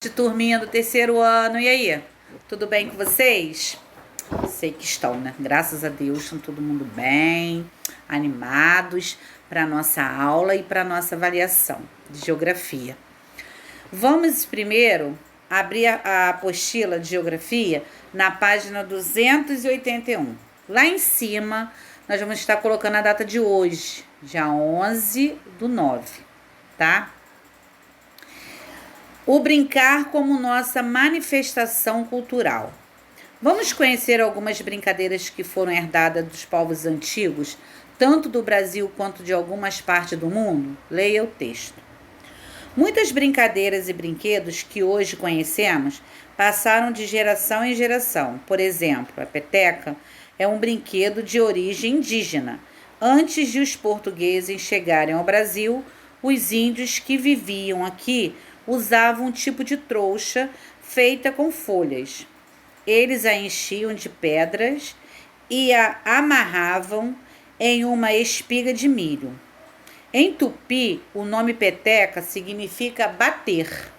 De turminha do terceiro ano, e aí? Tudo bem com vocês? Sei que estão, né? Graças a Deus, estão todo mundo bem, animados para nossa aula e para nossa avaliação de geografia. Vamos primeiro abrir a apostila de geografia na página 281. Lá em cima, nós vamos estar colocando a data de hoje, dia 11/9, tá? O brincar como nossa manifestação cultural. Vamos conhecer algumas brincadeiras que foram herdadas dos povos antigos, tanto do Brasil quanto de algumas partes do mundo? Leia o texto. Muitas brincadeiras e brinquedos que hoje conhecemos passaram de geração em geração. Por exemplo, a peteca é um brinquedo de origem indígena. Antes de os portugueses chegarem ao Brasil, os índios que viviam aqui usavam um tipo de trouxa feita com folhas. Eles a enchiam de pedras e a amarravam em uma espiga de milho. Em tupi, o nome peteca significa bater.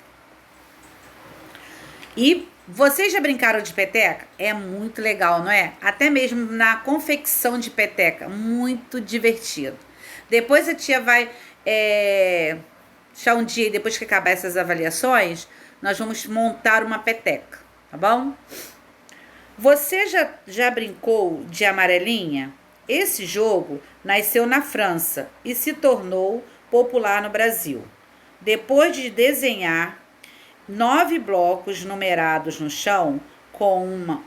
E vocês já brincaram de peteca? É muito legal, não é? Até mesmo na confecção de peteca, muito divertido. Depois a tia vai... Já um dia, depois que acabar essas avaliações, nós vamos montar uma peteca, tá bom? Você já brincou de amarelinha? Esse jogo nasceu na França e se tornou popular no Brasil. Depois de desenhar 9 blocos numerados no chão, com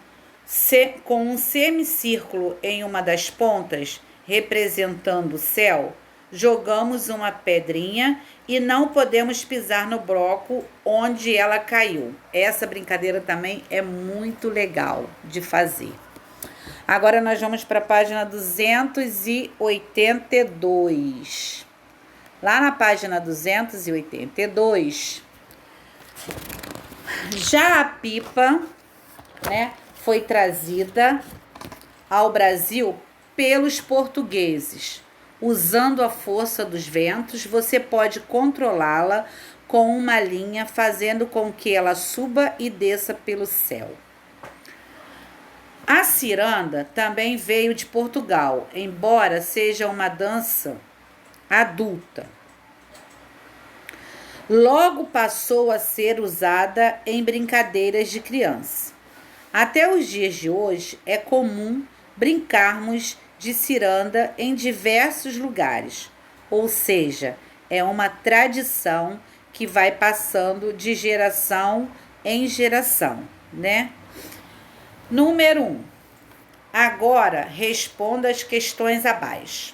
um semicírculo em uma das pontas, representando o céu, jogamos uma pedrinha e não podemos pisar no bloco onde ela caiu. Essa brincadeira também é muito legal de fazer. Agora nós vamos para a página 282. Lá na página 282, já a pipa, né, foi trazida ao Brasil pelos portugueses. Usando a força dos ventos, você pode controlá-la com uma linha, fazendo com que ela suba e desça pelo céu. A ciranda também veio de Portugal, embora seja uma dança adulta. Logo passou a ser usada em brincadeiras de criança. Até os dias de hoje é comum brincarmos de ciranda em diversos lugares, ou seja, é uma tradição que vai passando de geração em geração, né? Número 1. Agora responda as questões abaixo.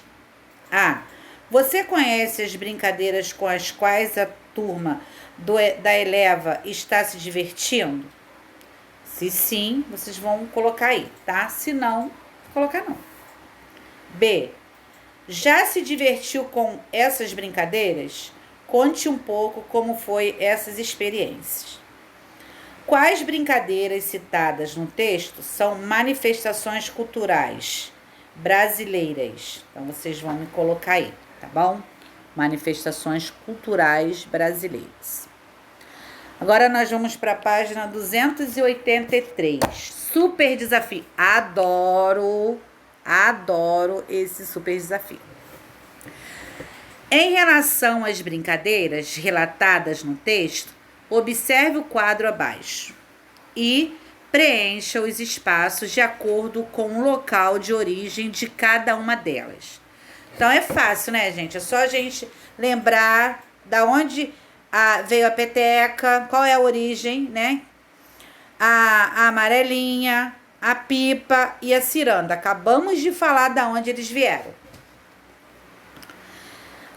A. Você conhece as brincadeiras com as quais a turma da Eleva está se divertindo? Se sim, vocês vão colocar aí, tá? Se não, colocar não. B. Já se divertiu com essas brincadeiras? Conte um pouco como foi essas experiências. Quais brincadeiras citadas no texto são manifestações culturais brasileiras? Então, vocês vão me colocar aí, tá bom? Manifestações culturais brasileiras. Agora nós vamos para a página 283. Super desafio. Adoro esse super desafio. Em relação às brincadeiras relatadas no texto, observe o quadro abaixo e preencha os espaços de acordo com o local de origem de cada uma delas. Então é fácil, né, gente? É só a gente lembrar da onde veio a peteca, qual é a origem, né? A amarelinha, a pipa e a ciranda. Acabamos de falar de onde eles vieram.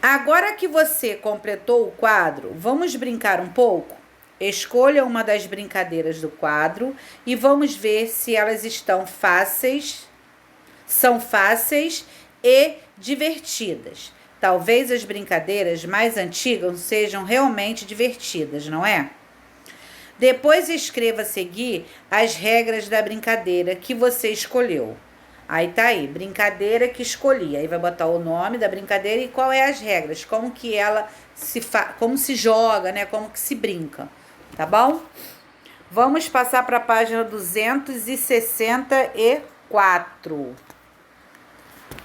Agora que você completou o quadro, vamos brincar um pouco? Escolha uma das brincadeiras do quadro e vamos ver se elas são fáceis e divertidas. Talvez as brincadeiras mais antigas sejam realmente divertidas, não é? Depois escreva a seguir as regras da brincadeira que você escolheu. Aí tá aí, brincadeira que escolhi. Aí vai botar o nome da brincadeira e qual é as regras, como que ela como se joga, né? Como que se brinca. tá bom? Vamos passar para a página 264.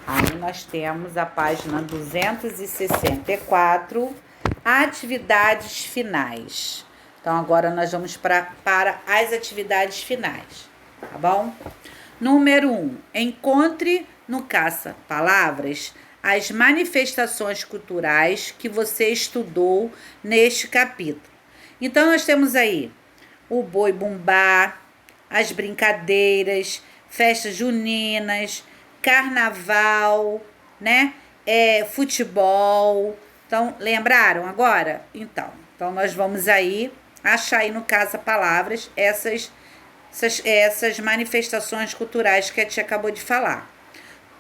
Aí nós temos a página 264, atividades finais. Então, agora nós vamos para as atividades finais, tá bom? Número 1. Encontre no caça-palavras as manifestações culturais que você estudou neste capítulo. Então, nós temos aí o boi-bumbá, as brincadeiras, festas juninas, carnaval, né? Futebol. Então, lembraram agora? Então nós vamos aí achar aí no caça-palavras essas manifestações culturais que a tia acabou de falar,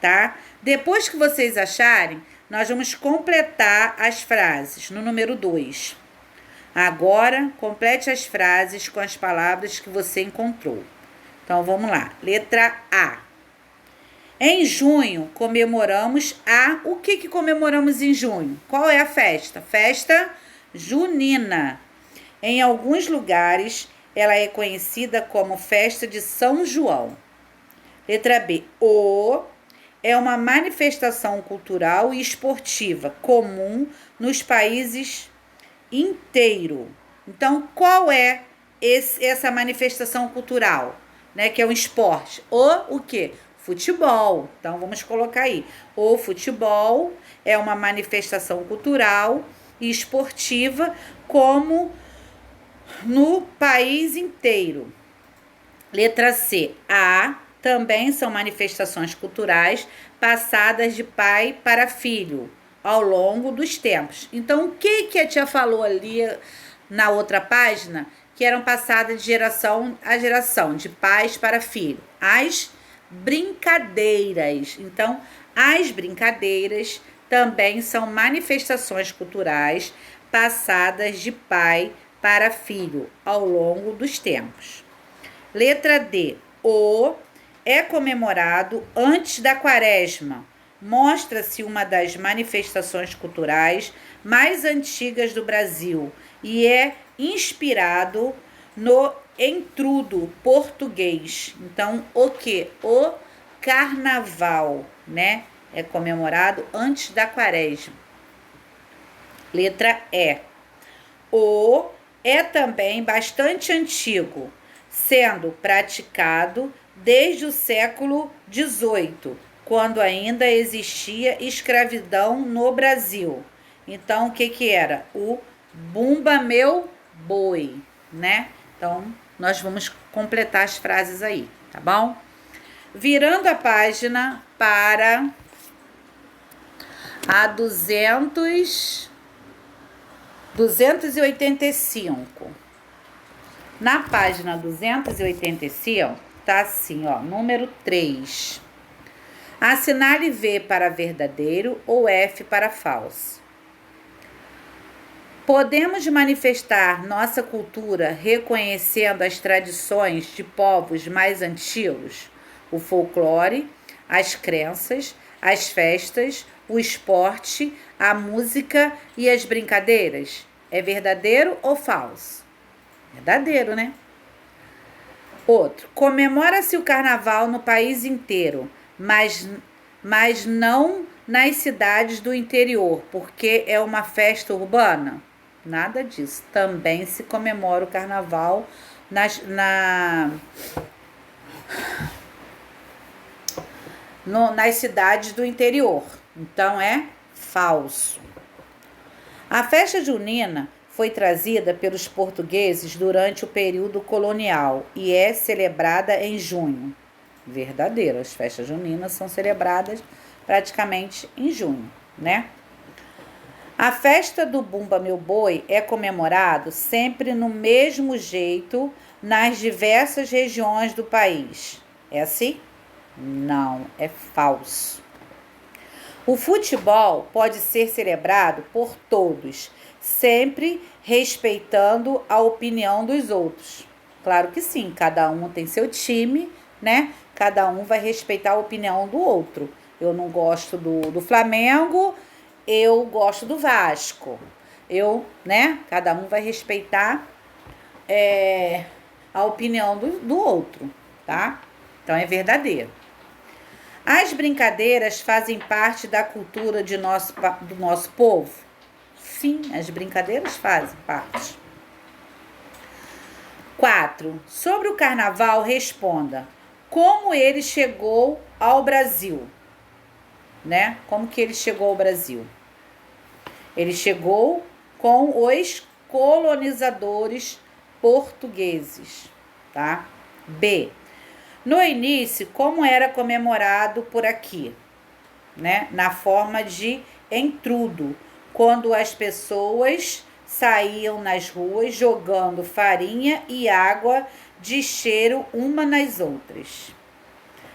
tá? Depois que vocês acharem, nós vamos completar as frases no número 2. Agora, complete as frases com as palavras que você encontrou. Então, vamos lá. Letra A. Em junho, comemoramos O que comemoramos em junho? Qual é a festa? Festa junina. Em alguns lugares, ela é conhecida como festa de São João. Letra B. É uma manifestação cultural e esportiva comum nos países inteiro. Então, qual é essa manifestação cultural, né, que é um esporte? O quê? Futebol. Então, vamos colocar aí. O futebol é uma manifestação cultural e esportiva como no país inteiro. Letra C. Também são manifestações culturais passadas de pai para filho ao longo dos tempos. Então, o que a tia falou ali na outra página? Que eram passadas de geração a geração, de pais para filho. As brincadeiras. Então, as brincadeiras também são manifestações culturais passadas de pai para filho ao longo dos tempos. Letra D. É comemorado antes da Quaresma. Mostra-se uma das manifestações culturais mais antigas do Brasil e é inspirado no entrudo português. Então, o quê? O carnaval, né? É comemorado antes da Quaresma. Letra E. É também bastante antigo, sendo praticado desde o século XVIII, quando ainda existia escravidão no Brasil. Então, o que era? O Bumba Meu Boi, né? Então, nós vamos completar as frases aí, tá bom? Virando a página para a 285. Na página 285, tá assim, ó, número 3. Assinale V para verdadeiro ou F para falso. Podemos manifestar nossa cultura reconhecendo as tradições de povos mais antigos, o folclore, as crenças, as festas, o esporte, a música e as brincadeiras. É verdadeiro ou falso? Verdadeiro, né? Outro. Comemora-se o carnaval no país inteiro, mas não nas cidades do interior, porque é uma festa urbana. Nada disso. Também se comemora o carnaval nas cidades do interior. Então, é falso. A festa junina foi trazida pelos portugueses durante o período colonial e é celebrada em junho. Verdadeiro, as festas juninas são celebradas praticamente em junho, né? A festa do Bumba Meu Boi é comemorado sempre no mesmo jeito nas diversas regiões do país. É assim? Não, é falso. O futebol pode ser celebrado por todos, sempre respeitando a opinião dos outros. Claro que sim, cada um tem seu time, né? Cada um vai respeitar a opinião do outro. Eu não gosto do Flamengo, eu gosto do Vasco. Cada um vai respeitar a opinião do outro, tá? Então é verdadeiro. As brincadeiras fazem parte da cultura do nosso povo? Sim, as brincadeiras fazem parte. 4. Sobre o carnaval, responda: como ele chegou ao Brasil? Né? Como que ele chegou ao Brasil? Ele chegou com os colonizadores portugueses, tá? B. No início, como era comemorado por aqui? Né? Na forma de entrudo, quando as pessoas saíam nas ruas jogando farinha e água de cheiro uma nas outras.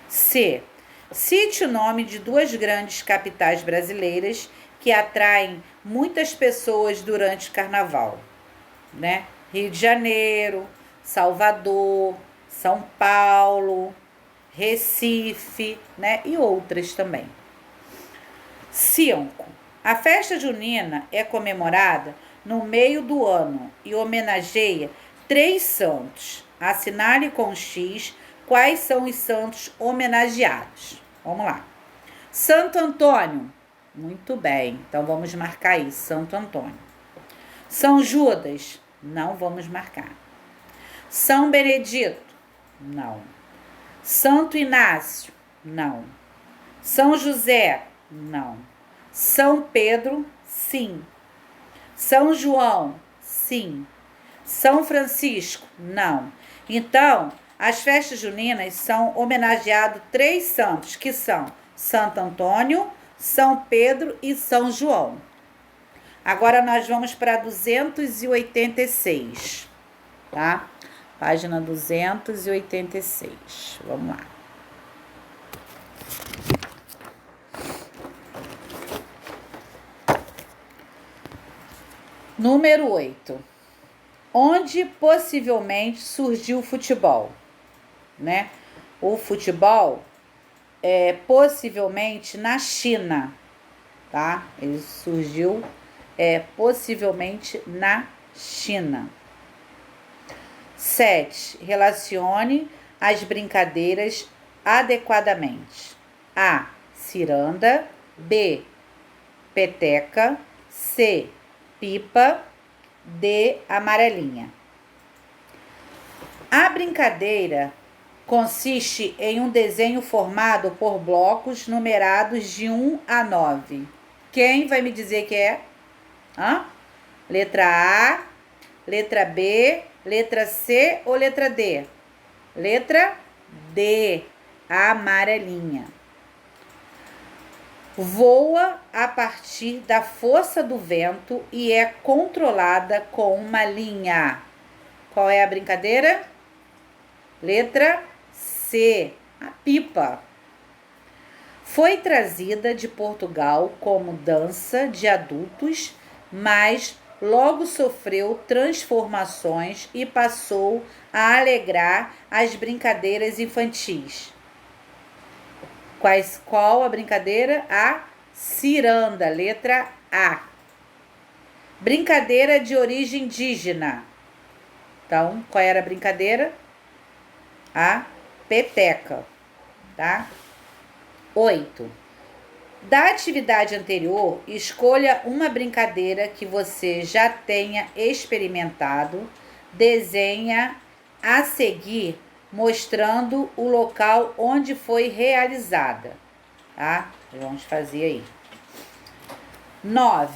C. Cite o nome de duas grandes capitais brasileiras que atraem muitas pessoas durante o carnaval, né? Rio de Janeiro, Salvador, São Paulo, Recife, né? E outras também. 5. A festa junina é comemorada no meio do ano e homenageia 3 santos. Assinale com X quais são os santos homenageados. Vamos lá. Santo Antônio. Muito bem. Então vamos marcar aí, Santo Antônio. São Judas. Não vamos marcar. São Benedito. Não. Santo Inácio. Não. São José. Não. São Pedro. Sim. São João. Sim. São Francisco. Não. Então, as festas juninas são homenageados 3 santos, que são Santo Antônio, São Pedro e São João. Agora nós vamos para 286, tá? Página 286. Vamos lá. Número 8. Onde possivelmente surgiu o futebol, né? O futebol possivelmente na China, tá? Ele surgiu possivelmente na China. 7. Relacione as brincadeiras adequadamente. A. Ciranda. B. Peteca. C. Pipa. D. Amarelinha. A brincadeira consiste em um desenho formado por blocos numerados de 1 a 9. Quem vai me dizer que é? Letra A, letra B, letra C ou letra D? Letra D, a amarelinha. Voa a partir da força do vento e é controlada com uma linha. Qual é a brincadeira? Letra C, a pipa. Foi trazida de Portugal como dança de adultos, mas logo sofreu transformações e passou a alegrar as brincadeiras infantis. Qual a brincadeira? A ciranda, letra A. Brincadeira de origem indígena. Então, qual era a brincadeira? A peteca, tá? 8. Da atividade anterior, escolha uma brincadeira que você já tenha experimentado. Desenha a seguir, mostrando o local onde foi realizada, tá? Vamos fazer aí. 9.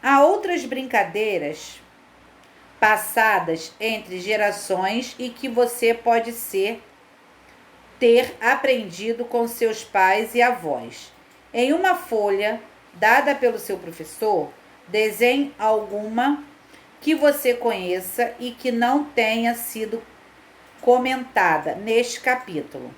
Há outras brincadeiras passadas entre gerações e que você pode ter aprendido com seus pais e avós. Em uma folha dada pelo seu professor, desenhe alguma que você conheça e que não tenha sido comentada neste capítulo.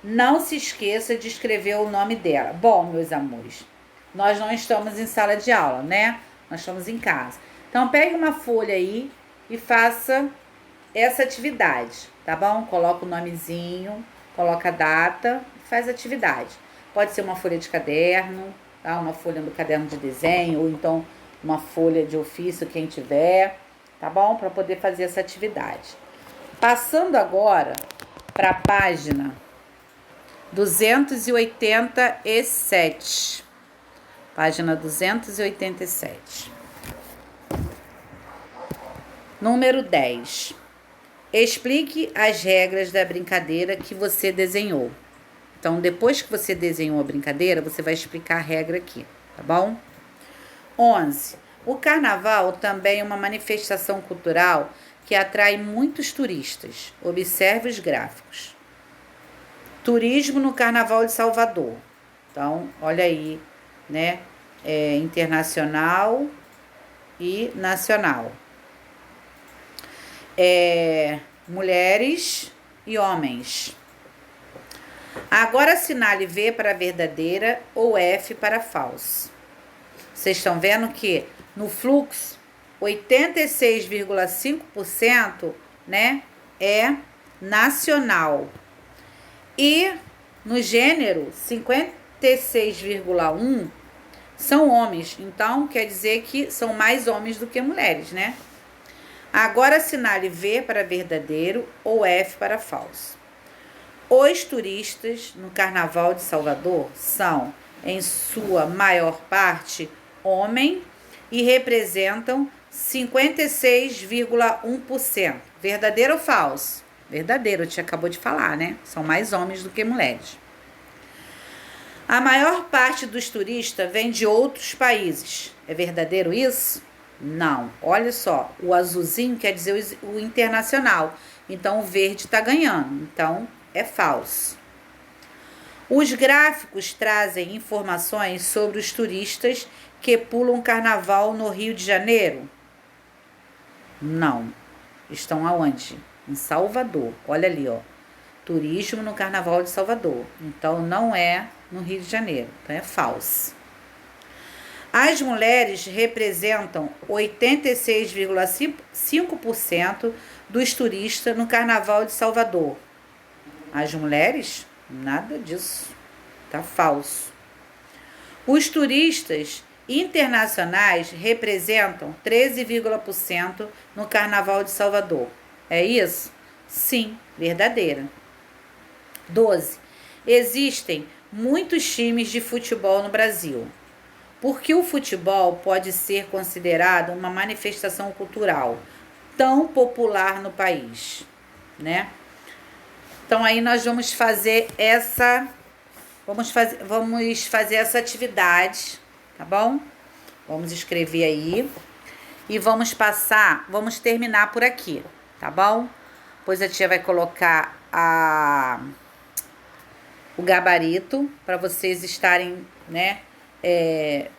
Não se esqueça de escrever o nome dela. Bom, meus amores, nós não estamos em sala de aula, né? Nós estamos em casa. Então, pegue uma folha aí e faça essa atividade, tá bom? Coloca o nomezinho, coloca a data e faz a atividade. Pode ser uma folha de caderno, tá? Uma folha do caderno de desenho, ou então uma folha de ofício, quem tiver. tá bom? Para poder fazer essa atividade. Passando agora para a página 287. Página 287. Número 10. Explique as regras da brincadeira que você desenhou. Então, depois que você desenhou a brincadeira, você vai explicar a regra aqui, tá bom? 11. O carnaval também é uma manifestação cultural que atrai muitos turistas. Observe os gráficos. Turismo no Carnaval de Salvador. Então, olha aí, né? Internacional e nacional. Mulheres e homens. Agora assinale V para verdadeira ou F para falso. Vocês estão vendo que no fluxo 86,5%, né, é nacional. E no gênero 56,1% são homens. Então quer dizer que são mais homens do que mulheres, né? Agora assinale V para verdadeiro ou F para falso. Os turistas no Carnaval de Salvador são, em sua maior parte, homem e representam 56,1%. Verdadeiro ou falso? Verdadeiro, a gente acabou de falar, né? São mais homens do que mulheres. A maior parte dos turistas vem de outros países. É verdadeiro isso? Não. Olha só, o azulzinho quer dizer o internacional. Então, o verde está ganhando. Então, é falso. Os gráficos trazem informações sobre os turistas que pulam carnaval no Rio de Janeiro? Não. Estão aonde? Em Salvador. Olha ali, ó. Turismo no Carnaval de Salvador. Então, não é no Rio de Janeiro. Então, é falso. As mulheres representam 86,5% dos turistas no Carnaval de Salvador. As mulheres? Nada disso. Tá falso. Os turistas internacionais representam 13,% no Carnaval de Salvador. É isso? Sim, verdadeira. 12. Existem muitos times de futebol no Brasil. Porque o futebol pode ser considerado uma manifestação cultural tão popular no país, né? Então aí nós vamos fazer essa essa atividade, tá bom? Vamos escrever aí e vamos terminar por aqui, tá bom? Depois a tia vai colocar o gabarito para vocês estarem, né,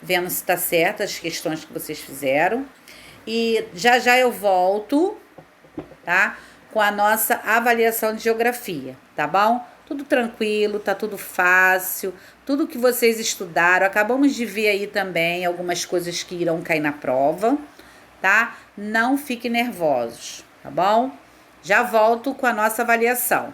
vendo se tá certo as questões que vocês fizeram. E já eu volto, tá? Com a nossa avaliação de geografia, tá bom? Tudo tranquilo, tá tudo fácil, tudo que vocês estudaram. Acabamos de ver aí também algumas coisas que irão cair na prova, tá? Não fiquem nervosos, tá bom? Já volto com a nossa avaliação.